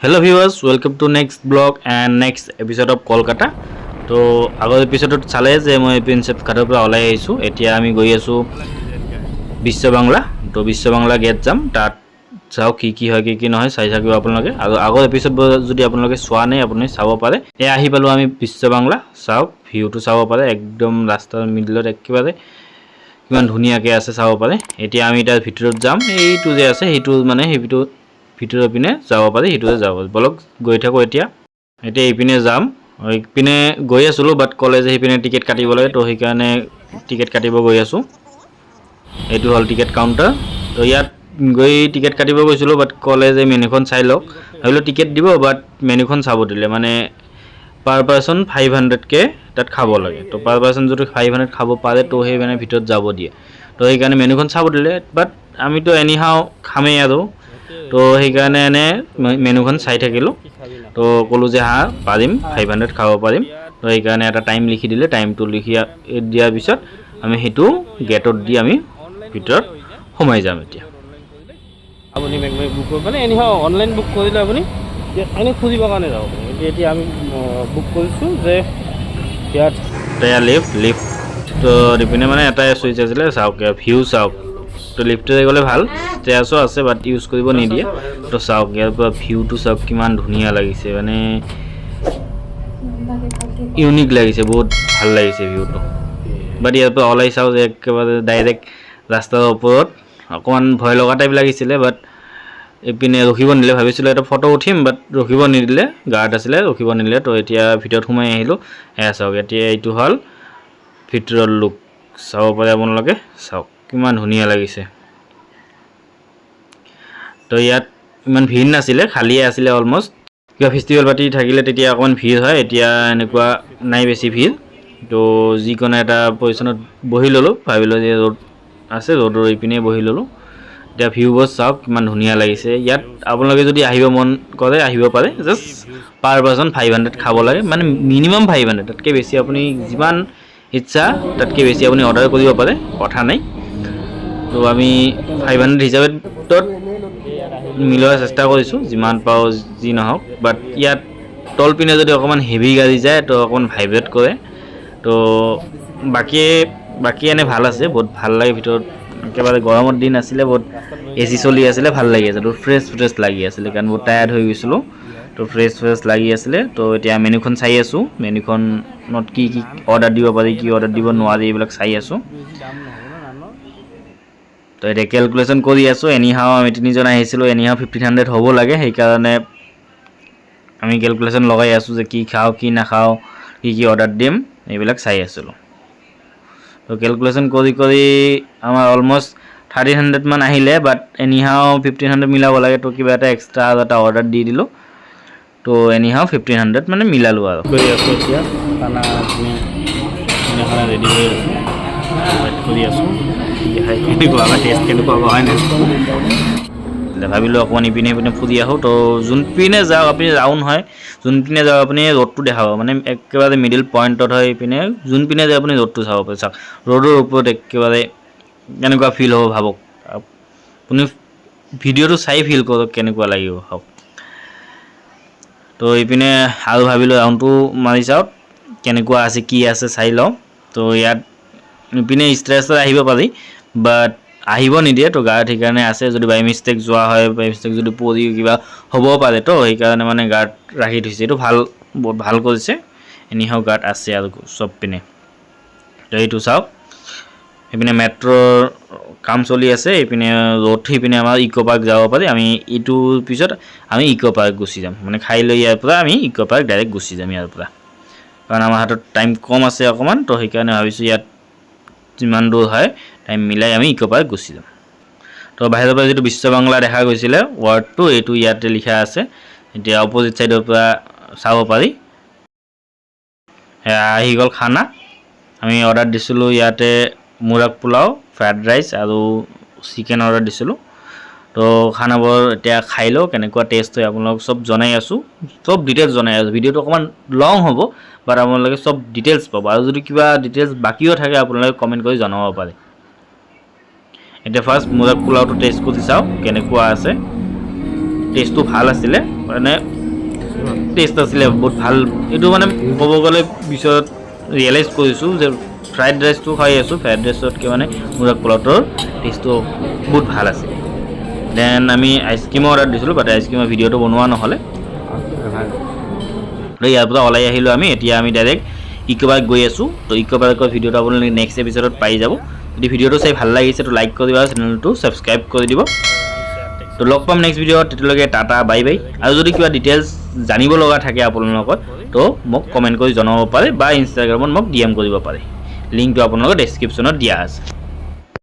Hello viewers, welcome to next blog and next episode of Kolkata. তো আগৰ এপিসোডত চালে যে মই প্ৰিন্সেপ ঘাটৰ পৰা ওলাই আহিছো। এতিয়া আমি গৈ আছো বিশ্ব বাংলা। তো বিশ্ব বাংলা গেট যাম। তাত চাও কি হয় কি নহয় চাই থাকিব আপোনালোকে। আগৰ এপিসোড যদি আপোনালোকে চোৱা নাই আপুনি চাব পাৰে। এ আহি পালো আমি বিশ্ব বাংলা। চাও ভিউটো চাব পাৰে একদম ৰাস্তাৰ মিডলত একেবাৰে কিমান ধুনীয়াকৈ আছে চাব পাৰে। এতিয়া আমি তাৰ ভিতৰত যাম। এইটো যে আছে সেইটো মানে সেইটো ভিতৰৰ পিনে যাব পাৰি সেইটোতে যাব বলক গৈ থাকো এতিয়া এইপিনে যাম এইপিনে গৈ আছিলো বাট কলেজ সেইপিনে টিকেট কাটিব লাগে তো সেইকাৰণে টিকেট কাটিব গৈ আছো এইটো হল টিকেট কাউন্টাৰ তো ইয়াত গৈ টিকেট কাটিব গৈছিলো বাট কলেজে মেনুখন চাই লওক ভাবিলো টিকেট দিব বাট মেনুখন চাব দিলে মানে পাৰ পাৰসন 500 কে তাত খাব লাগে তো পাৰ পাৰসন যদি 500 খাব পাৰে তো সেই মানে ভিতৰত যাব দিয়ে তো সেইকাৰণে মেনুখন চাব দিলে বাট আমিতো এনিহাও খামেই আৰু তো সেইকাৰণে এনে মেনুখন চাই থাকিলো তো কলো যে হা পাৰিম 500 খাব পাৰিম তো সেইকাৰণে এটা টাইম লিখি দিলে টাইমটো লিখি দিয়াৰ পিছত আমি হেতু গেটত দি আমি ভিতৰত সোমাই যাম এতিয়া আপুনি মেগমেক বুক কৰিব মানে এনিহাও অনলাইন বুক কৰিলে আপুনি এনে খুজিবৰ কাৰণে যাব এতিয়া আমি বুক কৰিছোঁ যে ইয়াত লিফ্ট তো দিপিনে মানে এটাই চুইচ আছিলে চাওক ভিউ চাওক তো লিফ্টে গ'লে ভাল ষ্টেয়াৰ্ছো আছে বাট ইউজ কৰিব নিদিয়ে তো চাওক ইয়াৰ পৰা ভিউটো চাওক কিমান ধুনীয়া লাগিছে মানে ইউনিক লাগিছে বহুত ভাল লাগিছে ভিউটো বাট ইয়াৰ পৰা ওলাই চাওঁ যে একেবাৰে ডাইৰেক্ট ৰাস্তাৰ ওপৰত অকণমান ভয় লগা টাইপ লাগিছিলে বাট এইপিনে ৰখিব নিদিলে ভাবিছিলোঁ এটা ফটো উঠিম বাট ৰখিব নিদিলে গাৰ্ড আছিলে ৰখিব নিদিলে তো এতিয়া ভিতৰত সোমাই আহিলোঁ এয়া চাওক এতিয়া এইটো হ'ল ভিতৰৰ লুক চাব পাৰে আপোনালোকে চাওক কিমান ধুনীয়া লাগিছে তো ইয়াত ইমান ভিৰ নাছিলে খালিয়ে আছিলে অলমোষ্ট কিবা ফেষ্টিভেল পাৰ্টি থাকিলে তেতিয়া অকণমান ভিৰ হয় এতিয়া এনেকুৱা নাই বেছি ভিৰ তো যিকোনো এটা পজিশ্যনত বহি ল'লোঁ ভাবিলোঁ যে ৰ'দ আছে ৰ'দৰ এইপিনে বহি ল'লোঁ এতিয়া ভিউবোৰ চাওক কিমান ধুনীয়া লাগিছে ইয়াত আপোনালোকে যদি আহিব মন কৰে আহিব পাৰে জাষ্ট পাৰ পাৰসন 500 খাব লাগে মানে মিনিমাম 500 তাতকৈ বেছি আপুনি যিমান ইচ্ছা তাতকৈ বেছি আপুনি অৰ্ডাৰ কৰিব পাৰে কথা নাই তো আমি 500 হিচাপত মিলোৱাৰ চেষ্টা কৰিছোঁ যিমান পাওঁ যি নহওক বাট ইয়াত তল পিনে যদি অকণমান হেভি গাড়ী যায় তো অকণমান ভাইব্ৰেট কৰে তো বাকী এনে ভাল আছে বহুত ভাল লাগে ভিতৰত একেবাৰে গৰমৰ দিন আছিলে বহুত এচি চলি আছিলে ভাল লাগি আছে তো ফ্ৰেছ লাগি আছিলে কাৰণ বহুত টায়াৰ্ড হৈ গৈছিলোঁ তো ফ্ৰেছ লাগি আছিলে তো এতিয়া মেনুখন চাই আছোঁ মেনুখনত কি অৰ্ডাৰ দিব পাৰি কি অৰ্ডাৰ দিব নোৱাৰি এইবিলাক চাই আছোঁ তো এতিয়া কেলকুলেশ্যন কৰি আছোঁ এনিহাও আমি তিনিজন আহিছিলোঁ এনিহাও 1500 হ'ব লাগে সেইকাৰণে আমি কেলকুলেশ্যন লগাই আছোঁ যে কি খাওঁ কি নাখাওঁ কি অৰ্ডাৰ দিম এইবিলাক চাই আছিলোঁ তো কেলকুলেশ্যন কৰি আমাৰ অলমোষ্ট 1300 মান আহিলে বাট এনিহাও 1500 মিলাব লাগে তো কিবা এটা এক্সট্ৰা এটা অৰ্ডাৰ দি দিলোঁ তো এনিহাও 1500 মানে মিলালোঁ আৰু কৰি আছোঁ এতিয়া খানা খানা ৰেডি হৈ আছে ৱেইট কৰি আছোঁ কেনেকুৱা আমাৰ টেষ্ট কেনেকুৱা হয় নাই ভাবিলোঁ অকণমান ইপিনে ফুৰি আহোঁ তো যোনপিনে যাওক আপুনি ৰাউণ্ড হয় যোনপিনে যাওক আপুনি ৰ'দটো দেখাব মানে একেবাৰে মিডিল পইণ্টত হয় ইপিনে যোনপিনে যায় আপুনি ৰ'দটো চাব পাৰে চাওক ৰ'দৰ ওপৰত একেবাৰে কেনেকুৱা ফিল হ'ব ভাবক আপুনি ভিডিঅ'টো চাই ফিল কৰক কেনেকুৱা লাগিব হওক তো এইপিনে আৰু ভাবিলোঁ ৰাউণ্ডটো মাৰি চাওক কেনেকুৱা আছে কি আছে চাই লওঁ তো ইয়াত ইপিনে ষ্ট্ৰেছত আহিব পাৰি বাট আহিব নিদিয়ে তো গাৰ্ড সেইকাৰণে আছে যদি বাই মিষ্টেক যোৱা হয় বাই মিষ্টেক যদি পৰি কিবা হ'ব পাৰে তো সেইকাৰণে মানে গাৰ্ড ৰাখি থৈছে এইটো বহুত ভাল কৰিছে এনিহাও গাৰ্ড আছে আৰু চব পিনে তো এইটো চাওক এইপিনে মেট্ৰ'ৰ কাম চলি আছে এইপিনে ৰ'দ সেইপিনে আমাৰ ইক' পাৰ্ক যাব পাৰি আমি এইটোৰ পিছত আমি ইক' পাৰ্ক গুচি যাম মানে খাই লৈ ইয়াৰ পৰা আমি ইক' পাৰ্ক ডাইৰেক্ট গুচি যাম ইয়াৰ পৰা কাৰণ আমাৰ হাতত টাইম কম আছে অকণমান তো সেইকাৰণে ভাবিছোঁ ইয়াত যিমান দূৰ হয় টাইম মিলাই আমি ইক' পাৰ্ক গুচি যাম তো বাহিৰৰ পৰা যিটো বিশ্ব বাংলা দেখা গৈছিলে ৱাৰ্ডটো এইটো ইয়াতে লিখা আছে এতিয়া অপজিট ছাইডৰ পৰা চাব পাৰি আহি গ'ল খানা আমি অৰ্ডাৰ দিছিলোঁ ইয়াতে মুৰাগ পোলাও ফ্ৰাইড ৰাইচ আৰু চিকেন অৰ্ডাৰ দিছিলোঁ তো খানাবোৰ এতিয়া খাই লওঁ কেনেকুৱা টেষ্ট হয় আপোনালোকক চব জনাই আছোঁ চব ডিটেইলছ জনাই আছোঁ ভিডিঅ'টো অকণমান লং হ'ব বাট আপোনালোকে চব ডিটেইলছ পাব আৰু যদি কিবা ডিটেইলছ বাকীও থাকে আপোনালোকে কমেণ্ট কৰি জনাব পাৰে এতিয়া ফাৰ্ষ্ট মুৰাগ পোলাওটো টেষ্ট কৰি চাওঁ কেনেকুৱা আছে টেষ্টটো ভাল আছিলে মানে টেষ্ট আছিলে বহুত ভাল এইটো মানে ক'ব গ'লে পিছত ৰিয়েলাইজ কৰিছোঁ যে ফ্ৰাইড ৰাইচটো খাই আছোঁ ফ্ৰাইড ৰাইচতকৈ মানে মোৰ পলটৰ টেষ্টটো বহুত ভাল আছিল দেন আমি আইচক্ৰীমো অৰ্ডাৰ দিছিলোঁ বাট আইচক্ৰীমৰ ভিডিঅ'টো বনোৱা নহ'লে তো ইয়াৰ পৰা ওলাই আহিলোঁ আমি এতিয়া আমি ডাইৰেক্ট ইকো পাৰ্ক গৈ আছোঁ তো ইকো পাৰ্কৰ ভিডিঅ'টো আপোনালোকে নেক্সট এপিছ'ডত পাই যাব যদি ভিডিঅ'টো চাই ভাল লাগিছে তো লাইক কৰি দিব চেনেলটো ছাবস্ক্ৰাইব কৰি দিব তো লগ পাম নেক্সট ভিডিঅ'ত তেতিয়ালৈকে টাটা বাই বাই আৰু যদি কিবা ডিটেইলছ জানিব লগা থাকে আপোনালোকৰ তো মোক কমেণ্ট কৰি জনাব পাৰে বা ইনষ্টাগ্ৰামত মোক DM কৰিব পাৰে লিংকটো আপোনালোকৰ ডেছক্ৰিপশ্যনত দিয়া আছে